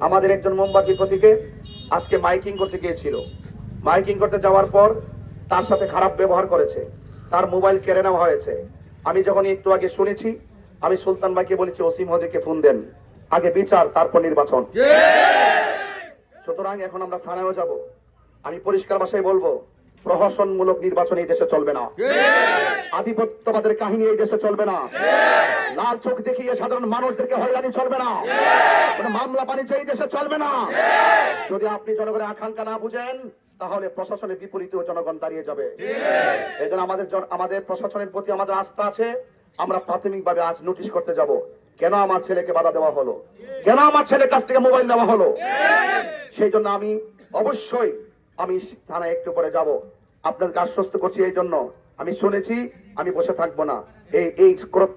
আমাদের একজন মোমবাতি প্রতীকে আজকে মাইকিং করতে গিয়েছিল। মাইকিং করতে যাওয়ার পর তার সাথে খারাপ ব্যবহার করেছে, তার মোবাইল কেড়ে নেওয়া হয়েছে। আমি যখন একটু আগে শুনেছি, আমি সুলতান ভাইকে বলেছি ওসি মহোদয়কে ফোন দেন, আগে বিচার তারপর নির্বাচন। সুতরাং এখন আমরা থানায়ও যাব। আমি পরিষ্কার ভাষায় বলবো, প্রহসনমূলক নির্বাচন এই দেশে চলবে না, আধিপত্যবাদের কাহিনী এই দেশে চলবে না, লাল চোখ দেখিয়ে সাধারণ মানুষদেরকে হয়রানি চলবে না, কোনো মামলা বাণিজ্য এই দেশে চলবে না। যদি আপনি জনগণের আকাঙ্ক্ষা না বুঝেন, তাহলে প্রশাসনের বিপরীতেও জনগণ দাঁড়িয়ে যাবে। এই জন্য আমাদের প্রশাসনের প্রতি আমাদের আস্থা আছে। আমরা প্রাথমিকভাবে আজ নোটিশ করতে যাব, কেন আমার ছেলেকে বাধা দেওয়া হলো, কেন আমার ছেলের কাছ থেকে মোবাইল নেওয়া হলো। সেই জন্য আমি অবশ্যই থানায় একটু পরে যাব। আপনাদেরকে আশ্বস্ত করছি, এই জন্য আমি শুনেছি, আমি বসে থাকবো না।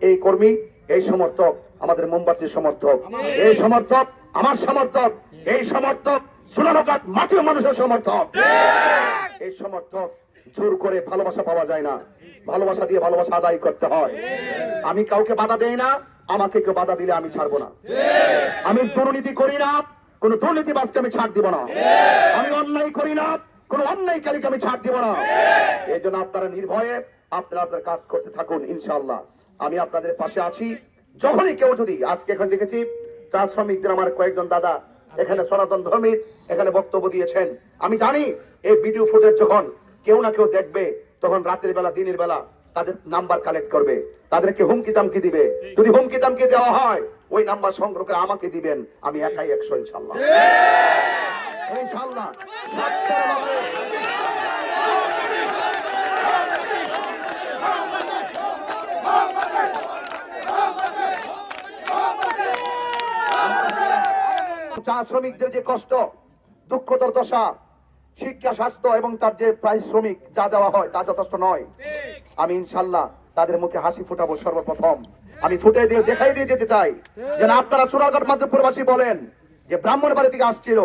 এই কর্মী, এই সমর্থক আমাদের মোমবাতির সমর্থক, এই সমর্থক আমার সমর্থক, এই সমর্থক সোনারঘাট মাটির মানুষের সমর্থক। এই সমর্থক জোর করে ভালোবাসা পাওয়া যায় না, ভালোবাসা দিয়ে ভালোবাসা আদায় করতে হয়। আমি কাউকে বাধা দেই না, আমাকে কেউ বাধা দিলে আমি ছাড়বো না। আমি দুর্নীতি করি না, কোন দুর্নীতিবাজকে আমি ছাড় দিব না। আমি অন্যায় করি না, কোন অন্যায়কারীকে আমি ছাড় দিব না। এই জন্য আপনারা নির্ভয়ে আপনাদের কাজ করতে থাকুন, ইনশাআল্লাহ আমি আপনাদের পাশে আছি। যখনই কেউ যদি, আজকে এখানে দেখেছি চা শ্রমিকদের আমার কয়েকজন দাদা এখানে সনাতন ধর্মীর এখানে বক্তব্য দিয়েছেন। আমি জানি এই ভিডিও ফুটেজ যখন কেউ না কেউ দেখবে, তখন রাতের বেলা দিনের বেলা তাদের নাম্বার কালেক্ট করবে, তাদেরকে হুমকি দামকি দিবে। যদি হুমকি দামকি দেওয়া হয়, ওই নাম্বার সংগ্রহ করে আমাকে দিবেন, আমি একাই 100 ইনশাআল্লাহ। ইনশাআল্লাহ চা শ্রমিকদের যে কষ্ট, দুঃখ দুর্দশা, শিক্ষা, স্বাস্থ্য এবং তার যে পারিশ্রমিক যা দেওয়া হয় তা যথেষ্ট নয়। আমি ইনশাআল্লাহ তাদের মুখে হাসি ফুটাবো। সর্বপ্রথম আমি ফুটে দিয়ে দেখাই দিয়ে যেতে চাই, যেন আপনারা চুরাঘাট মাধবপুরবাসী বলেন যে ব্রাহ্মণ বাড়ি থেকে আসছিল,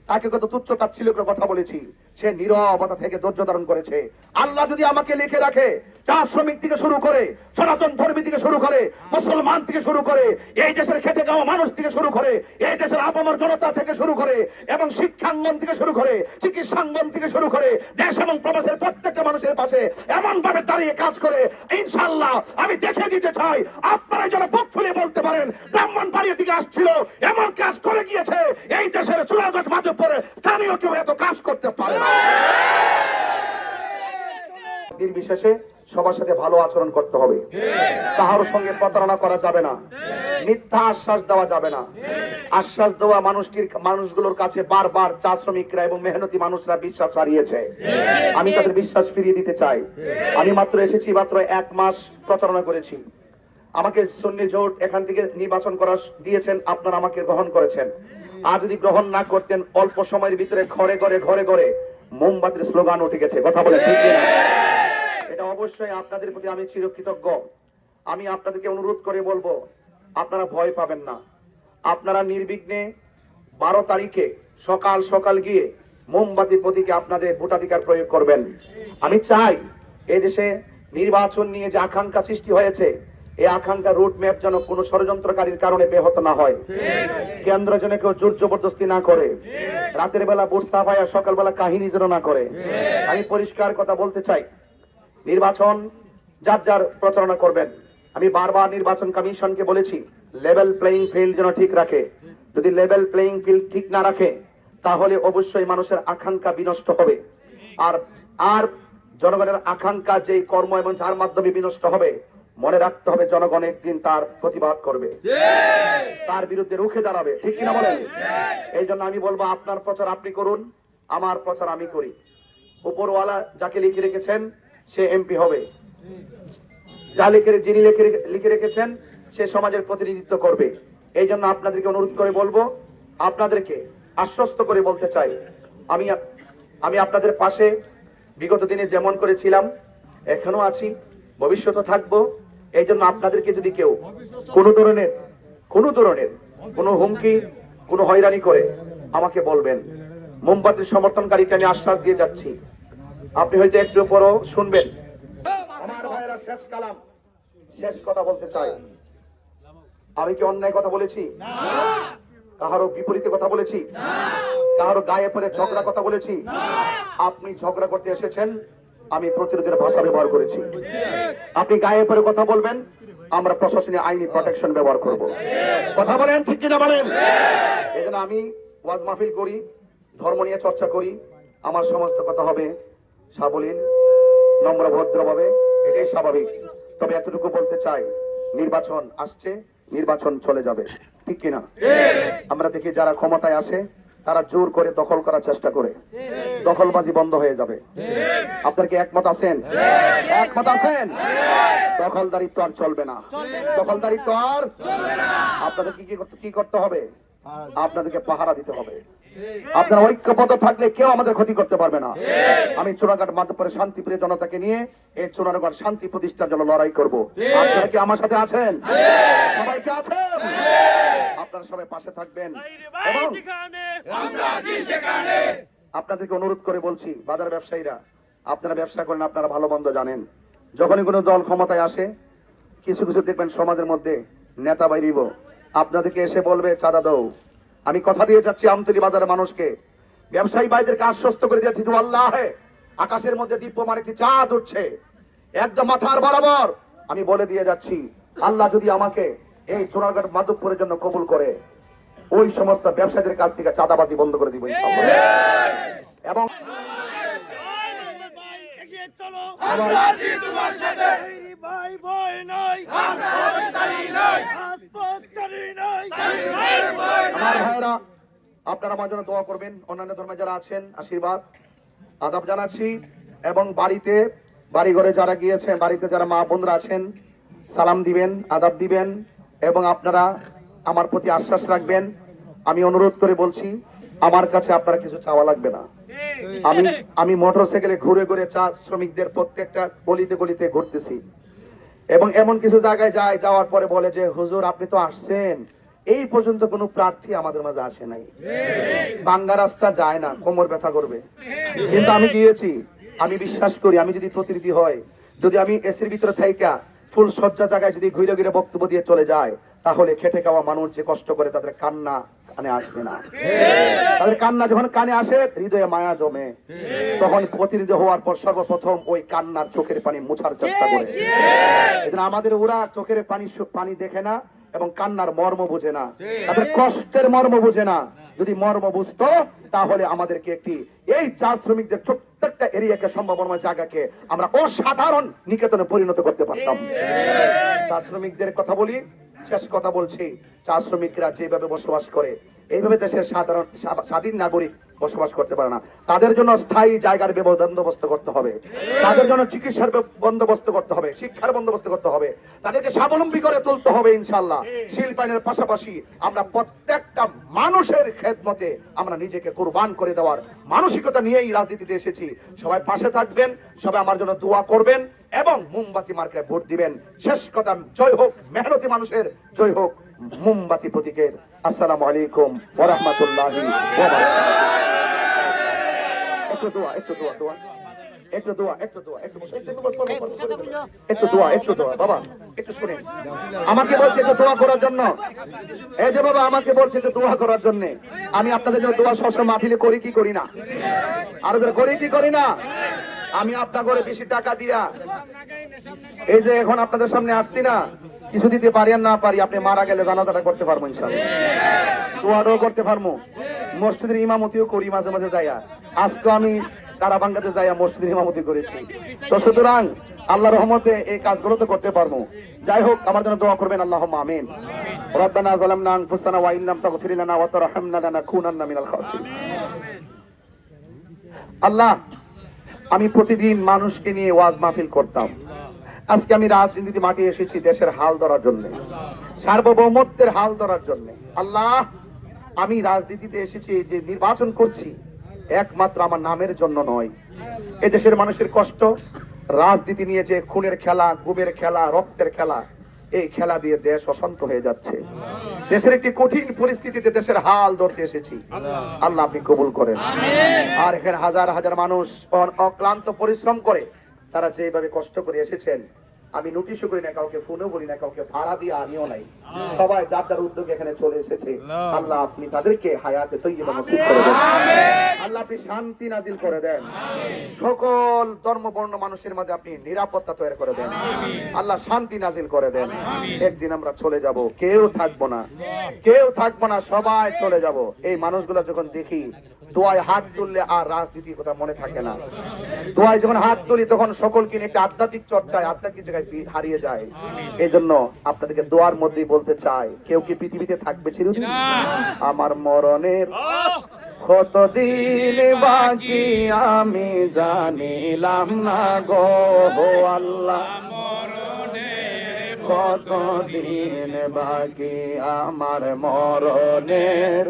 তাকে কত তুচ্ছ তাচ্ছিল্য করে কথা বলেছি, সে নীরবতা থেকে ধৈর্য ধারণ করেছে। আল্লাহ যদি আমাকে লিখে রাখে, চা শ্রমিক থেকে শুরু করে, সনাতন ধর্মী থেকে শুরু করে, মুসলমান থেকে শুরু করে, এই দেশের খেটে যাওয়া মানুষ থেকে শুরু করে, এই দেশের আপামর জনতা থেকে শুরু করে, এবং শিক্ষাঙ্গন থেকে শুরু করে, চিকিৎসাঙ্গন থেকে শুরু করে, দেশ এবং প্রবাসের প্রত্যেকটা মানুষের পাশে এমন ভাবে দাঁড়িয়ে কাজ করে, ইনশাআল্লাহ আমি দেখে দিতে চাই, আপনারা যেন বুক ফুলে বলতে পারেন ব্রাহ্মণ বাড়ি থেকে আসছিল, এমন কাজ করে গিয়েছে, এই দেশের চুরাঘাট মাধবপুরে স্থানীয় কেউ এত কাজ করতে পারে না। নির্বিশেষে সবার সাথে ভালো আচরণ করতে হবে, কারোর সঙ্গে প্রতারণা করা যাবে না, মিথ্যা আশ্বাস দেওয়া যাবে না। আশ্বাস দেওয়া মানুষগুলোর কাছে বারবার চা শ্রমিকরা এবং মেহনতি মানুষরা বিশ্বাস হারিয়েছে। আমি তাদের বিশ্বাস ফিরিয়ে দিতে চাই। আমি মাত্র এসেছি, মাত্র 1 মাস প্রচারণা করেছি। আমাকে সুন্নি জোট এখান থেকে নির্বাচন করা দিয়েছেন, আপনারা আমাকে গ্রহণ করেছেন। আর যদি গ্রহণ না করতেন, অল্প সময়ের ভিতরে ঘরে ঘরে ঘরে ঘরে মোমবাতির স্লোগান উঠে গেছে। কথা বলে ঠিক না? এটা অবশ্যই আপনাদের প্রতি আমি চিরকৃতজ্ঞ। আমি আপনাদেরকে অনুরোধ করে বলবো, আপনারা ভয় পাবেন না। আপনারা নির্বিঘ্নে 12 তারিখে সকাল সকাল গিয়ে মোমবাতি প্রতীকে আপনাদের ভোটাধিকার প্রয়োগ করবেন। আমি চাই এই দেশে নির্বাচন নিয়ে যে আকাঙ্ক্ষা সৃষ্টি হয়েছে, এই আকাঙ্ক্ষা রুট ম্যাপ যেন কোনো ষড়যন্ত্রকারীর কারণে ব্যাহত না হয়, কেন্দ্র যেন কেউ জোর জবরদস্তি না করে, রাতের বেলা ভোট সাফাই আর সকালবেলা কাহিনী যেন না করে। আমি পরিষ্কার কথা বলতে চাই, নির্বাচন যার যার প্রচারণা করবেন। আমি বারবার নির্বাচন কমিশনকে বলেছি, লেভেল প্লেইং ফিল্ড যেন ঠিক রাখে। যদি লেভেল প্লেইং ফিল্ড ঠিক না রাখে, তাহলে অবশ্যই মানুষের আকাঙ্ক্ষা বিনষ্ট হবে। আর জনগণের আকাঙ্ক্ষা যে কর্ম এবং যার মাধ্যমে বিনষ্ট হবে, মনে রাখতে হবে জনগণ একদিন তার প্রতিবাদ করবে, তার বিরুদ্ধে রুখে দাঁড়াবে। ঠিক কিনা বলেন? এই জন্য আমি বলবো, আপনার প্রচার আপনি করুন, আমার প্রচার আমি করি। উপরওয়ালা যাকে লিখে রেখেছেন সে এমপি হবে, যিনি লিখে রেখেছেন সে সমাজের প্রতিনিধিত্ব করবে। এই জন্য আপনাদেরকে অনুরোধ করে বলবো, আপনাদেরকে আশ্বস্ত করে বলতে চাই, আমি আপনাদের পাশে বিগত দিনে যেমন করেছিলাম এখনো আছি, ভবিষ্যতে থাকবো। এই জন্য আপনাদেরকে যদি কেউ কোনো ধরনের কোনো হুমকি, কোনো হয়রানি করে, আমাকে বলবেন। মোমবাতির সমর্থনকারীকে আমি আশ্বাস দিয়ে যাচ্ছি, আপনি হয়তো একটু পরও শুনবেন। আমার ভাইয়েরা, শেষ কালাম, শেষ কথা বলতে চাই। আমি কি অন্যায় কথা বলেছি? কাহারও বিপরীতে কথা বলেছি? কাহারও গায়ে পড়ে ঝগড়া কথা বলেছি? আপনি ঝগড়া করতে এসেছেন, আমি প্রতিরোধের ভাষা ব্যবহার করেছি। আপনি গায়ে পড়ে কথা বলবেন, আমরা প্রশাসনিক আইনি প্রোটেকশন ব্যবহার করব। কথা বলেন ঠিক কিনা বলেন? এই জন্য আমি ওয়াজ মাহফিল করি, ধর্ম নিয়ে চর্চা করি, আমার সমস্ত কথা হবে সাবলীল, নম্র ভদ্রভাবে, এটাই স্বাভাবিক। তবে এতটুকু বলতে চাই, নির্বাচন আসছে, নির্বাচন চলে যাবে, ঠিক কিনা? আমরা দেখি যারা ক্ষমতায় আসে তারা জোর করে দখল করার চেষ্টা করে, দখলবাজি বন্ধ হয়ে যাবে। আপনার কি একমত আছেন? একমত আছেন? দখলদারিত্ব আর চলবে না, দখলদারিত্ব আর আপনাদের কি করতে হবে? আপনাদেরকে পাহারা দিতে হবে। আপনারা ঐক্যবদ্ধ থাকলে কেউ আমাদের ক্ষতি করতে পারবে না। আমি চুনারঘাট মাধবপুরের শান্তিপ্রিয় জনতাকে নিয়ে এই চুনারঘাট শান্তি প্রতিষ্ঠার জন্য লড়াই করব। আপনারা কি আমার সাথে আছেন? সবাই কি আছেন? আপনারা সবাই পাশে থাকবেন। এবং আপনাদেরকে অনুরোধ করে বলছি, বাজার ব্যবসায়ীরা, আপনারা ব্যবসা করেন, আপনারা ভালো মন্দ জানেন। যখনই কোনো দল ক্ষমতায় আসে, কিছু কিছু দেখবেন সমাজের মধ্যে নেতা বাইরিব আপনাদেরকে এসে বলবে চাঁদা দাও। আমি কথা দিয়ে যাচ্ছি আমতলী বাজারের মানুষকে, ব্যবসায়ী ভাইদেরকে আশ্বস্ত করে দিয়েছি, আল্লাহ আকাশের মধ্যে দীপ্যমান একটি চাঁদ উঠছে একদম মাথার বরাবর। আমি বলে দিয়ে যাচ্ছি, আল্লাহ যদি আমাকে এই চুনারঘাট মাধবপুরের জন্য কবুল করে, ওই সমস্ত ব্যবসায়ীদের কাছ থেকে চাঁদাবাজি বন্ধ করে দিব ইনশাআল্লাহ। এবং আমার ভাইরা, আপনারা আমার জন্য দোয়া করবেন। অন্যান্য ধর্মে যারা আছেন আশীর্বাদ আদাব জানাচ্ছি। এবং বাড়ি ঘরে যারা গিয়েছেন, বাড়িতে যারা মা বোনরা আছেন, সালাম দিবেন, আদাব দিবেন। এবং আপনারা আমার প্রতি আশ্বাস রাখবেন। আমি অনুরোধ করে বলছি, আমার কাছে আপনারা কিছু চাওয়া লাগবে না। আমি মোটরসাইকেলে ঘুরে ঘুরে চা শ্রমিকদের প্রত্যেকটা গলিতে গলিতে ঘুরতেছি, এবং এমন কিছু জায়গায় যাওয়ার পরে বলে যে হুজুর আপনি তো আসছেন, এই পর্যন্ত কোনো প্রার্থী আমাদের মাঝে আসে নাই, বাঙ্গা রাস্তা যায় না, কোমর ব্যথা করবে। কিন্তু আমি গিয়েছি, আমি বিশ্বাস করি, আমি যদি প্রতিনিধি হয়, যদি আমি এসির ভিতরে থাইকা ফুল সজ্জা জায়গায় যদি ঘুরে ঘুরে বক্তব্য দিয়ে চলে যায়, তাহলে খেটে খাওয়া মানুষ যে কষ্ট করে তাদের কান্না কানে আসবে না। তাদের কান্না যখন কানে আসে, হৃদয়ে মায়া জমে, তখন প্রতিনিধি হওয়ার পর সর্বপ্রথম ওই কান্নার চোখের পানি মোছার চেষ্টা করে। এজন্য আমাদের ওরা চোখের পানি দেখে না এবং কান্নার মর্ম বুঝে না, তাদের কষ্টের মর্ম বুঝে না। যদি মর্ম বুঝতো, তাহলে আমাদেরকে এই চা শ্রমিকদের প্রত্যেকটা এরিয়াকে, সম্ভাবনাময় জায়গাকে আমরা অসাধারণ নিকেতনে পরিণত করতে পারতাম। চা শ্রমিকদের কথা বলি, শেষ কথা বলছি, চা শ্রমিকরা যেভাবে বসবাস করে, এইভাবে দেশের স্বাধীন নাগরিক বসবাস করতে পারে না। তাদের জন্য স্থায়ী জায়গার বন্দোবস্ত করতে হবে, তাদের জন্য চিকিৎসার বন্দোবস্ত করতে হবে, শিক্ষার বন্দোবস্ত করতে হবে, তাদেরকে স্বাবলম্বী করে তুলতে হবে ইনশাআল্লাহ। শিল্পায়নের পাশাপাশি আমরা প্রত্যেকটা মানুষের খেদমতে আমরা নিজেকে কুরবান করে দেওয়ার মানসিকতা নিয়েই রাজনীতিতে এসেছি। সবাই পাশে থাকবেন, সবাই আমার জন্য দোয়া করবেন এবং মোমবাতি মার্কায় ভোট দিবেন। শেষ কথা, জয় হোক মেহনতি মানুষের, জয় হোক মোমবাতি প্রতীকের। আসসালামু আলাইকুম ওয়া রাহমাতুল্লাহি ওয়া বারাকাতুহু। বাবা একটু শুনেন, আমাকে বলছে একটু দোয়া করার জন্য। এই যে বাবা আমাকে বলছে একটু দোয়া করার জন্য। আমি আপনাদের জন্য দোয়া সবসময় মাহফিলে করি কি করি না? আরো করি কি করি না? আমি আপনার ঘরে বেশি টাকা দিয়া এই যে এখন আপনাদের সামনে আসছি না, কিছু দিতে পারি আর না পারি, আপনি মারা গেলে জানাজাটা করতে পারবো ইনশাআল্লাহ, দোয়াটাও করতে পারবো, মসজিদের ইমামতিও করি মাঝে মাঝে যাইয়া। আজকে আমি তারাবাঙ্গাতে যাইয়া মসজিদের ইমামতি করেছি। তো সুতরাং আল্লাহর রহমতে এই কাজগুলো তো করতে পারবো। যাই হোক, আমার জন্য দোয়া করবেন, আল্লাহুম্মা আমিন। রব্বানা যালামনা আনফুসানা ওয়া ইল্লাম তাগফির লানা ওয়া তারহামনা লানাকুনান্না মিনাল খাসিরিন। আল্লাহ, আমি প্রতিদিন মানুষকে নিয়ে ওয়াজ মাহফিল করতাম। আজকে আমি রাজনীতিতে মাঠে এসেছি দেশের হাল ধরার জন্য, সার্বভৌমত্বের হাল ধরার জন্য। আল্লাহ, আমি রাজনীতিতে এসেছি, যে নির্বাচন করছি, একমাত্র আমার নামের জন্য নয়। এই দেশের মানুষের কষ্ট, রাজনীতি নিয়ে যে খুনের খেলা, গুমের খেলা, রক্তের খেলা, এই খেলা দিয়ে দেশ অশান্ত হয়ে যাচ্ছে। দেশের একটি কঠিন পরিস্থিতিতে দেশের হাল ধরতে এসেছি। আল্লাহ আপনি কবুল করেন। আর এখানে হাজার হাজার মানুষ অক্লান্ত পরিশ্রম করে, তারা যেভাবে কষ্ট করে এসেছেন, আমি নোটিশও করি না, কাউকে ফোনও বলি না, কাউকে ভাড়া দিয়ে আনিও নাই। সবাই যার যার উদ্যোগে এখানে চলে এসেছে। আল্লাহ আপনি তাদেরকে হায়াতে তৈয়বা নসিব করে দেন। আল্লাহ আপনি শান্তি নাজিল করে দেন। সকল ধর্ম বর্ণ মানুষের মাঝে আপনি নিরাপত্তা তৈরি করে দেন। আল্লাহ শান্তি নাজিল করে দেন। একদিন আমরা চলে যাব, কেউ থাকবো না, কেউ থাকবো না, সবাই চলে যাব। এই মানুষগুলো যখন দেখি দোয়ায় হাত তুললে আর রাজনীতির কথা মনে থাকে না। দোয়ায় যখন হাত তুলি তখন সকলকে নিয়ে একটা আধ্যাত্মিক চর্চায় আধ্যাত্মিক জায়গায় হারিয়ে যায়। এই জন্য আপনাদেরকে দোয়ার মধ্যেই বলতে চাই, কেউ কি পৃথিবীতে থাকবে চিরদিন? আমার মরণের কতদিন বাকি আমি জানিলাম না গো আল্লাহ, কতদিন বাকি আমার মরণের,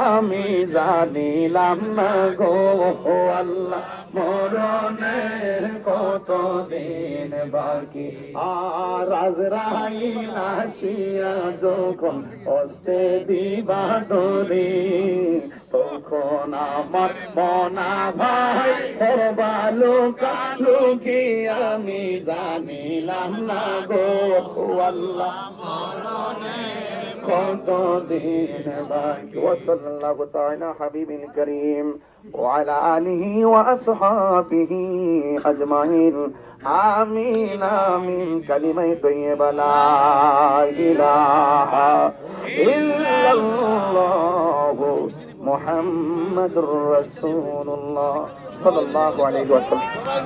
আমি জানিলাম না গো আল্লাহ, মরণের কতদিন বাকি। আর আজরাইল আসিয়া যখন হস্তে দিবা ডোরে, তখন আমার মনা ভাই বালুকা লুকি আমি জানিলাম না গো আল্লাহ, কতদিন বাকি। ওয়াসাল্লাল্লাহু তাআলা হাবিবিল কারীম ওয়া আলা আলিহি ওয়া আসহাবিহি আজমাইন। আমিন আমিন। কালিমায়ে তাইয়্যিবা লা ইলাহা ইল্লাল্লাহু মুহাম্মাদুর রাসূলুল্লাহ সাল্লাল্লাহু আলাইহি ওয়াসাল্লাম।